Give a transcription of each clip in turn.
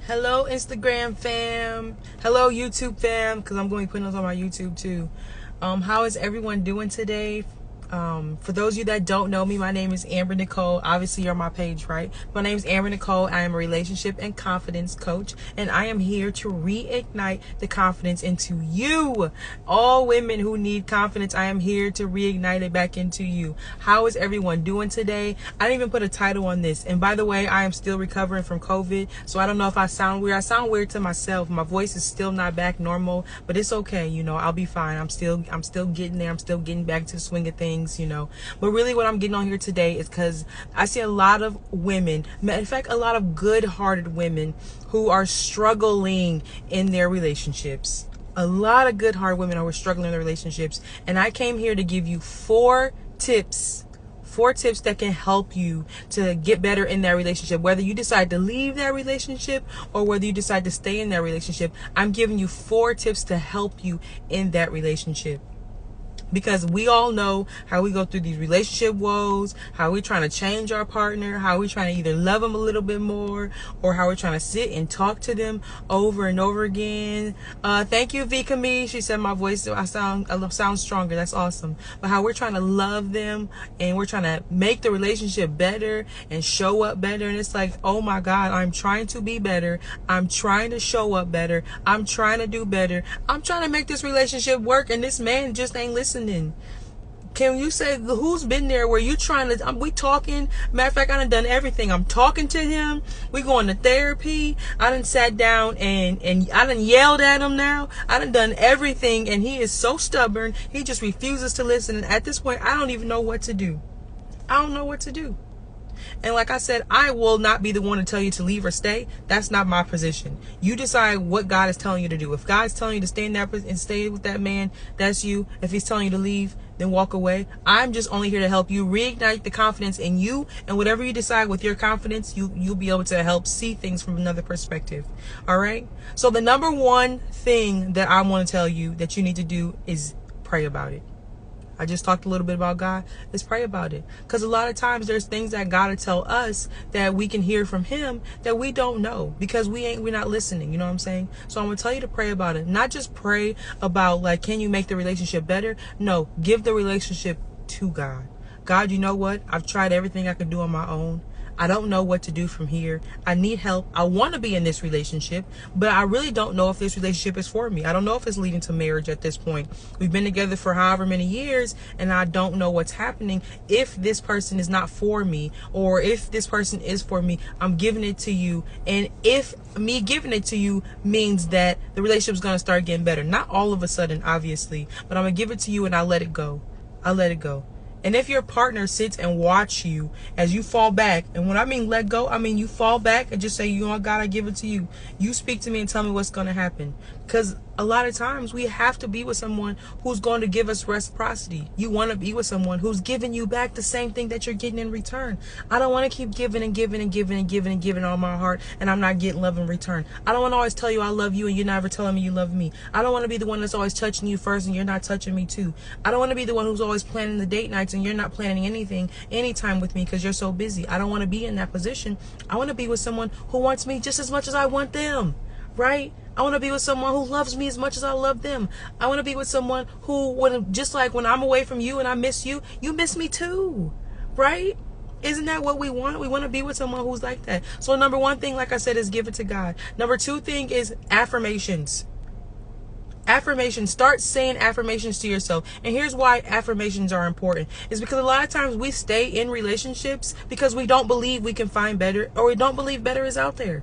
Hello, Instagram fam. Hello, YouTube fam, because I'm going to be putting those on my YouTube too. How is everyone doing today? For those of you that don't know me, my name is Amber Nicole. Obviously, you're on my page, right? My name is Amber Nicole. I am a relationship and confidence coach, and I am here to reignite the confidence into you. All women who need confidence, I am here to reignite it back into you. How is everyone doing today? I didn't even put a title on this. And by the way, I am still recovering from COVID, so I don't know if I sound weird. I sound weird to myself. My voice is still not back normal, but it's okay. You know, I'll be fine. I'm still getting there. I'm still getting back to the swing of things. But really what I'm getting on here today is because I see a lot of women, in fact a lot of good-hearted women who are struggling in their relationships. A lot of good-hearted women who are struggling in their relationships, and I came here to give you four tips that can help you to get better in that relationship. Whether you decide to leave that relationship or whether you decide to stay in that relationship, I'm giving you 4 tips to help you in that relationship. Because we all know how we go through these relationship woes, how we're trying to change our partner, how we're trying to either love them a little bit more, or how we're trying to sit and talk to them over and over again. Thank you, Vika Me. She said my voice, I sound stronger. That's awesome. But how we're trying to love them and we're trying to make the relationship better and show up better. And it's like, oh my God, I'm trying to be better. I'm trying to show up better. I'm trying to do better. I'm trying to make this relationship work, and this man just ain't listening. Can you say who's been there where you trying to, we talking, matter of fact, I done everything. I'm talking to him, we going to therapy, I done sat down and I done yelled at him now, I done everything, and he is so stubborn, he just refuses to listen. And at this point, I don't even know what to do. I don't know what to do. And like I said, I will not be the one to tell you to leave or stay. That's not my position. You decide what God is telling you to do. If God's telling you to stay in that and stay with that man, that's you. If he's telling you to leave, then walk away. I'm just only here to help you reignite the confidence in you, and whatever you decide with your confidence, you'll be able to help see things from another perspective. All right? So the number one thing that I want to tell you that you need to do is pray about it. I just talked a little bit about God. Let's pray about it. Because a lot of times there's things that God will tell us that we can hear from him that we don't know because we're not listening. You know what I'm saying? So I'm going to tell you to pray about it. Not just pray about, like, can you make the relationship better? No, give the relationship to God. God, you know what? I've tried everything I could do on my own. I don't know what to do from here. I need help. I want to be in this relationship, but I really don't know if this relationship is for me. I don't know if it's leading to marriage at this point. We've been together for however many years, and I don't know what's happening. If this person is not for me, or if this person is for me, I'm giving it to you. And if me giving it to you means that the relationship's going to start getting better. Not all of a sudden, obviously, but I'm going to give it to you and I'll let it go. I'll let it go. And if your partner sits and watch you as you fall back, and when I mean let go, I mean you fall back and just say, you know, God, I give it to you. You speak to me and tell me what's going to happen. Because a lot of times we have to be with someone who's going to give us reciprocity. You want to be with someone who's giving you back the same thing that you're getting in return. I don't want to keep giving and giving and giving and giving and giving all my heart, and I'm not getting love in return. I don't want to always tell you I love you and you're never telling me you love me. I don't want to be the one that's always touching you first and you're not touching me too. I don't want to be the one who's always planning the date nights and you're not planning anything anytime with me because you're so busy. I don't want to be in that position. I want to be with someone who wants me just as much as I want them, right? I want to be with someone who loves me as much as I love them. I want to be with someone who, just like when I'm away from you and I miss you, you miss me too, right? Isn't that what we want? We want to be with someone who's like that. So number one thing, like I said, is give it to God. Number 2 thing is affirmations. Affirmations. Start saying affirmations to yourself. And here's why affirmations are important. Is because a lot of times we stay in relationships because we don't believe we can find better, or we don't believe better is out there.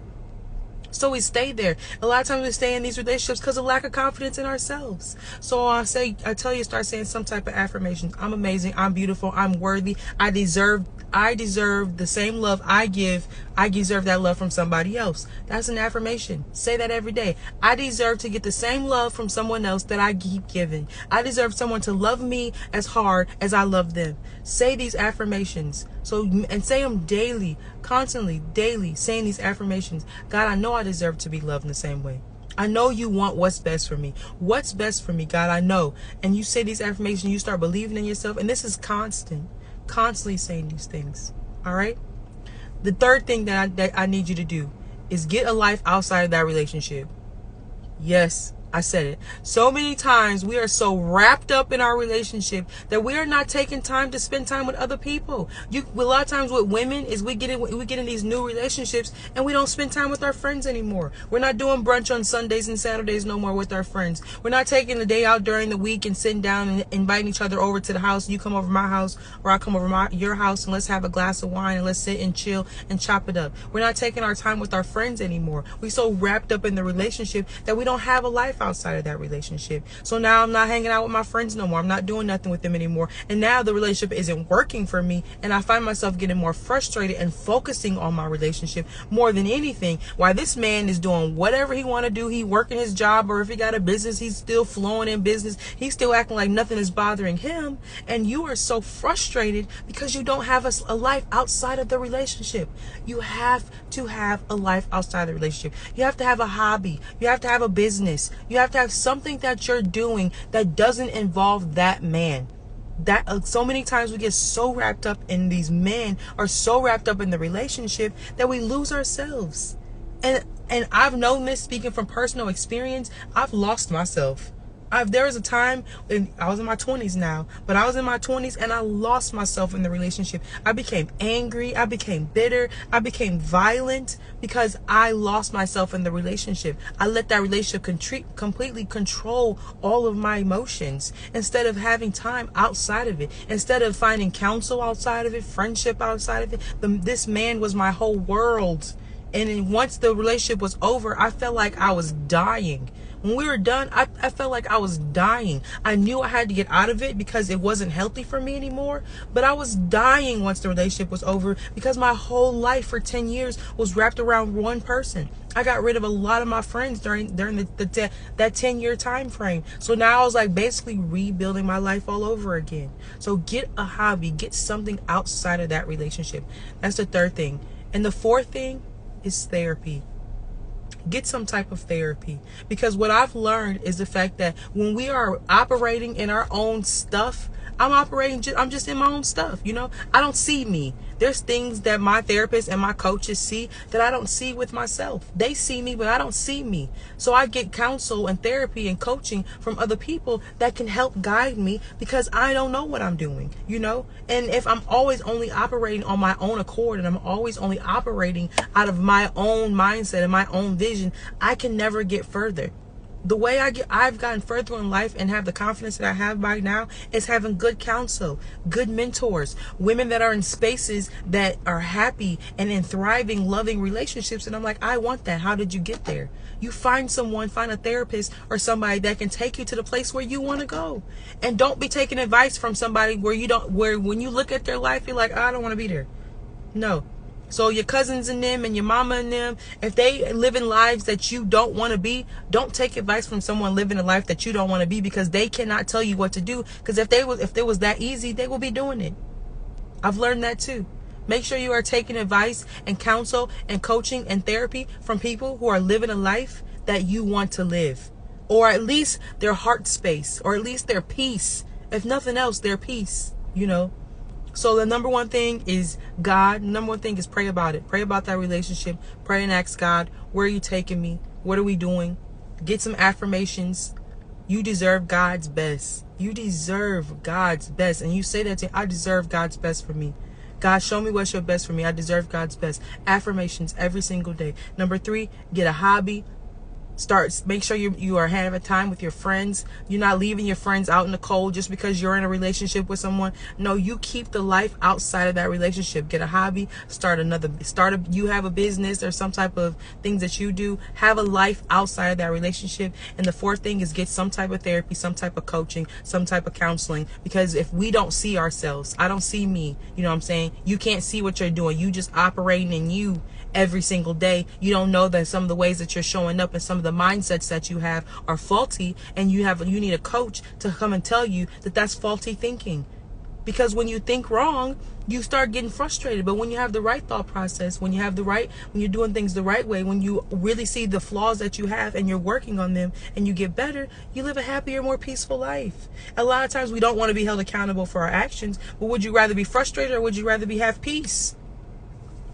So we stay there. A lot of times we stay in these relationships because of lack of confidence in ourselves. So I tell you, start saying some type of affirmations. I'm amazing. I'm beautiful. I'm worthy. I deserve the same love I give. I deserve that love from somebody else. That's an affirmation. Say that every day. I deserve to get the same love from someone else that I keep giving. I deserve someone to love me as hard as I love them. Say these affirmations. And say them daily, constantly, daily, saying these affirmations. God, I know I deserve to be loved in the same way. I know you want what's best for me. What's best for me, God, I know. And you say these affirmations, you start believing in yourself. And this is constant. Constantly saying these things. All right? The third thing that I need you to do is get a life outside of that relationship. Yes, I said it. So many times we are so wrapped up in our relationship that we are not taking time to spend time with other people. A lot of times with women is we get in these new relationships and we don't spend time with our friends anymore. We're not doing brunch on Sundays and Saturdays no more with our friends. We're not taking the day out during the week and sitting down and inviting each other over to the house. You come over my house or I come over your house and let's have a glass of wine and let's sit and chill and chop it up. We're not taking our time with our friends anymore. We're so wrapped up in the relationship that we don't have a life outside of that relationship. So now I'm not hanging out with my friends no more. I'm not doing nothing with them anymore. And now the relationship isn't working for me. And I find myself getting more frustrated and focusing on my relationship more than anything. While this man is doing whatever he want to do, he working his job, or if he got a business, he's still flowing in business. He's still acting like nothing is bothering him. And you are so frustrated because you don't have a life outside of the relationship. You have to have a life outside of the relationship. You have to have a hobby. You have to have a business. You have to have something that you're doing that doesn't involve that man. That so many times we get so wrapped up in these men, or so wrapped up in the relationship, that we lose ourselves. And I've known this, speaking from personal experience. I've lost myself. There was a time, and I was in my 20s now, but I was in my 20s and I lost myself in the relationship. I became angry. I became bitter. I became violent because I lost myself in the relationship. I let that relationship completely control all of my emotions instead of having time outside of it, instead of finding counsel outside of it, friendship outside of it. This man was my whole world. And then once the relationship was over, I felt like I was dying. When we were done, I felt like I was dying. I knew I had to get out of it because it wasn't healthy for me anymore. But I was dying once the relationship was over because my whole life for 10 years was wrapped around one person. I got rid of a lot of my friends during that 10-year time frame. So now I was like basically rebuilding my life all over again. So get a hobby, get something outside of that relationship. That's the third thing. And the fourth thing is therapy. Get some type of therapy, because what I've learned is the fact that when we are operating in our own stuff, I'm just in my own stuff. I don't see me. There's things that my therapist and my coaches see that I don't see with myself. They see me, but I don't see me. So I get counsel and therapy and coaching from other people that can help guide me, because I don't know what I'm doing, And if I'm always only operating on my own accord, and I'm always only operating out of my own mindset and my own vision, I can never get further. The way I've gotten further in life and have the confidence that I have right now is having good counsel, good mentors, women that are in spaces that are happy and in thriving, loving relationships. And I'm like, I want that. How did you get there? You find a therapist or somebody that can take you to the place where you want to go. And don't be taking advice from somebody where when you look at their life, you're like, I don't want to be there. No. So your cousins and them and your mama and them, if they live in lives that you don't want to be, don't take advice from someone living a life that you don't want to be, because they cannot tell you what to do. Because if it was that easy, they will be doing it. I've learned that too. Make sure you are taking advice and counsel and coaching and therapy from people who are living a life that you want to live, or at least their heart space, or at least their peace. If nothing else, their peace, So the number one thing is God. Number one thing is pray about it. Pray about that relationship. Pray and ask God, where are you taking me? What are we doing? Get some affirmations. You deserve God's best. You deserve God's best. And you say that to I deserve God's best for me. God, show me what's your best for me. I deserve God's best. Affirmations every single day. Number 3, get a hobby. Make sure you are having time with your friends. You're not leaving your friends out in the cold just because you're in a relationship with someone. No, you keep the life outside of that relationship. Get a hobby, you have a business or some type of things that you do. Have a life outside of that relationship. And the fourth thing is get some type of therapy, some type of coaching, some type of counseling. Because if we don't see ourselves, I don't see me, you know what I'm saying? You can't see what you're doing. You just operating in you every single day. You don't know that some of the ways that you're showing up and some of the mindsets that you have are faulty, and you need a coach to come and tell you that that's faulty thinking. Because when you think wrong, you start getting frustrated. But when you have the right thought process, when you're doing things the right way, when you really see the flaws that you have and you're working on them and you get better, you live a happier, more peaceful life. A lot of times we don't want to be held accountable for our actions, but would you rather be frustrated or would you rather have peace?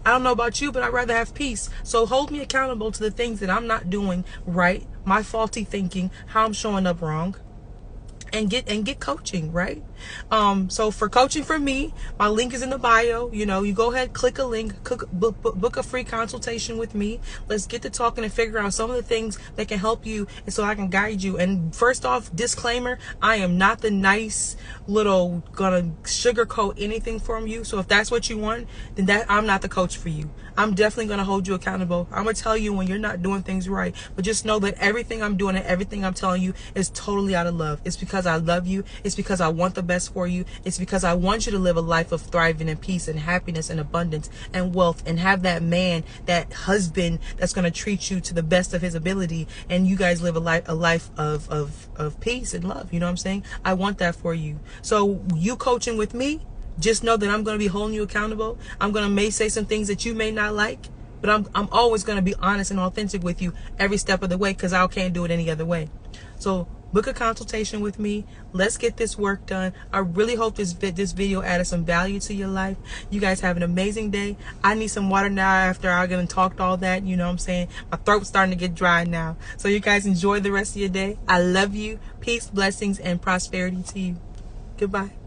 I don't know about you, but I'd rather have peace. So hold me accountable to the things that I'm not doing right, my faulty thinking, how I'm showing up wrong, and get coaching, right? So for coaching from me, my link is in the bio. You know, you go ahead, click a link, book a free consultation with me. Let's get to talking and figure out some of the things that can help you, and so I can guide you. And first off, disclaimer, I am not the nice little gonna sugarcoat anything from you. So if that's what you want, then I'm not the coach for you. I'm definitely gonna hold you accountable. I'm gonna tell you when you're not doing things right, but just know that everything I'm doing and everything I'm telling you is totally out of love. It's because I love you. It's because I want the best for you. It's because I want you to live a life of thriving and peace and happiness and abundance and wealth, and have that man, that husband that's going to treat you to the best of his ability, and you guys live a life of peace and love. You know what I'm saying? I want that for you. So you coaching with me, just know that I'm going to be holding you accountable. I'm going to may say some things that you may not like, but I'm always going to be honest and authentic with you every step of the way, because I can't do it any other way. So book a consultation with me. Let's get this work done. I really hope this video added some value to your life. You guys have an amazing day. I need some water now after I done talked all that. You know what I'm saying? My throat's starting to get dry now. So you guys enjoy the rest of your day. I love you. Peace, blessings, and prosperity to you. Goodbye.